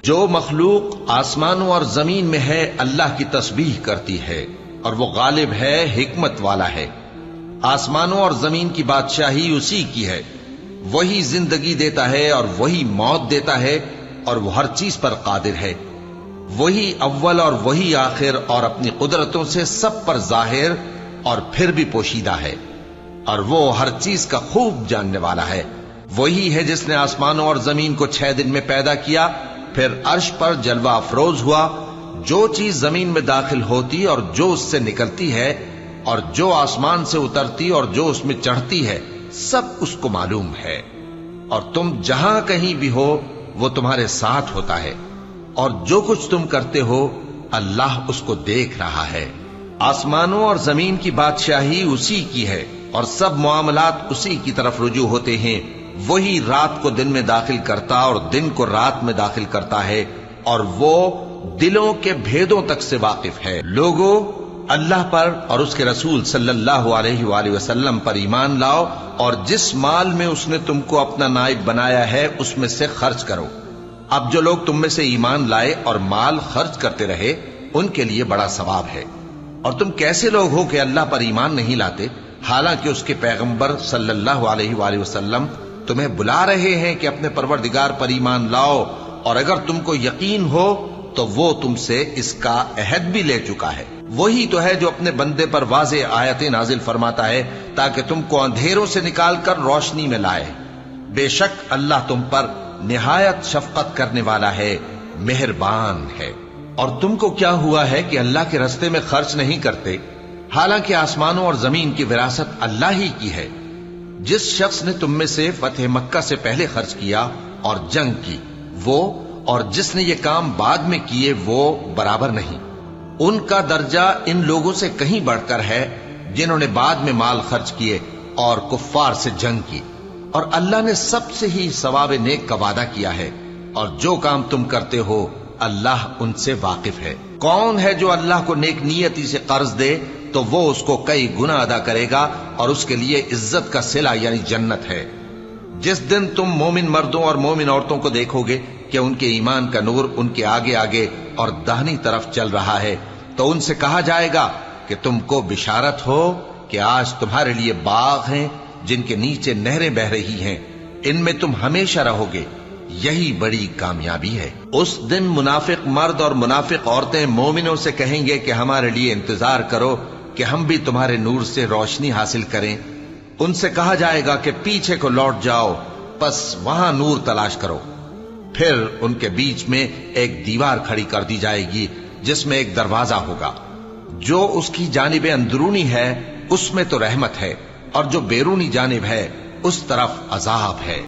جو مخلوق آسمانوں اور زمین میں ہے اللہ کی تسبیح کرتی ہے، اور وہ غالب ہے، حکمت والا ہے۔ آسمانوں اور زمین کی بادشاہی اسی کی ہے، وہی زندگی دیتا ہے اور وہی موت دیتا ہے، اور وہ ہر چیز پر قادر ہے۔ وہی اول اور وہی آخر، اور اپنی قدرتوں سے سب پر ظاہر اور پھر بھی پوشیدہ ہے، اور وہ ہر چیز کا خوب جاننے والا ہے۔ وہی ہے جس نے آسمانوں اور زمین کو 6 دن میں پیدا کیا، پھر عرش پر جلوہ افروز ہوا۔ جو چیز زمین میں داخل ہوتی اور جو اس سے نکلتی ہے، اور جو آسمان سے اترتی اور جو اس میں چڑھتی ہے، سب اس کو معلوم ہے۔ اور تم جہاں کہیں بھی ہو وہ تمہارے ساتھ ہوتا ہے، اور جو کچھ تم کرتے ہو اللہ اس کو دیکھ رہا ہے۔ آسمانوں اور زمین کی بادشاہی اسی کی ہے، اور سب معاملات اسی کی طرف رجوع ہوتے ہیں۔ وہی رات کو دن میں داخل کرتا اور دن کو رات میں داخل کرتا ہے، اور وہ دلوں کے بھیدوں تک سے واقف ہے۔ لوگوں، اللہ پر اور اس کے رسول صلی اللہ علیہ وآلہ وسلم پر ایمان لاؤ، اور جس مال میں اس نے تم کو اپنا نائب بنایا ہے اس میں سے خرچ کرو۔ اب جو لوگ تم میں سے ایمان لائے اور مال خرچ کرتے رہے ان کے لیے بڑا ثواب ہے۔ اور تم کیسے لوگ ہو کہ اللہ پر ایمان نہیں لاتے، حالانکہ اس کے پیغمبر صلی اللہ علیہ وآلہ وسلم تمہیں بلا رہے ہیں کہ اپنے پروردگار پر ایمان لاؤ، اور اگر تم کو یقین ہو تو وہ تم سے اس کا عہد بھی لے چکا ہے۔ وہی تو ہے جو اپنے بندے پر واضح آیتیں نازل فرماتا ہے تاکہ تم کو اندھیروں سے نکال کر روشنی میں لائے۔ بے شک اللہ تم پر نہایت شفقت کرنے والا ہے، مہربان ہے۔ اور تم کو کیا ہوا ہے کہ اللہ کے رستے میں خرچ نہیں کرتے، حالانکہ آسمانوں اور زمین کی وراثت اللہ ہی کی ہے۔ جس شخص نے تم میں سے فتح مکہ سے پہلے خرچ کیا اور جنگ کی، وہ اور جس نے یہ کام بعد میں کیے وہ برابر نہیں۔ ان کا درجہ ان لوگوں سے کہیں بڑھ کر ہے جنہوں نے بعد میں مال خرچ کیے اور کفار سے جنگ کی، اور اللہ نے سب سے ہی ثواب نیک کا وعدہ کیا ہے، اور جو کام تم کرتے ہو اللہ ان سے واقف ہے۔ کون ہے جو اللہ کو نیک نیتی سے قرض دے تو وہ اس کو کئی گنا ادا کرے گا، اور اس کے لیے عزت کا صلہ یعنی جنت ہے۔ جس دن تم مومن مردوں اور مومن عورتوں کو دیکھو گے کہ ان کے ایمان کا نور ان کے آگے آگے اور داہنی طرف چل رہا ہے، تو ان سے کہا جائے گا کہ تم کو بشارت ہو کہ آج تمہارے لیے باغ ہیں جن کے نیچے نہریں بہ رہی ہیں، ان میں تم ہمیشہ رہو گے، یہی بڑی کامیابی ہے۔ اس دن منافق مرد اور منافق عورتیں مومنوں سے کہیں گے کہ ہمارے لیے انتظار کرو کہ ہم بھی تمہارے نور سے روشنی حاصل کریں۔ ان سے کہا جائے گا کہ پیچھے کو لوٹ جاؤ، پس وہاں نور تلاش کرو۔ پھر ان کے بیچ میں ایک دیوار کھڑی کر دی جائے گی جس میں ایک دروازہ ہوگا، جو اس کی جانب اندرونی ہے اس میں تو رحمت ہے، اور جو بیرونی جانب ہے اس طرف عذاب ہے۔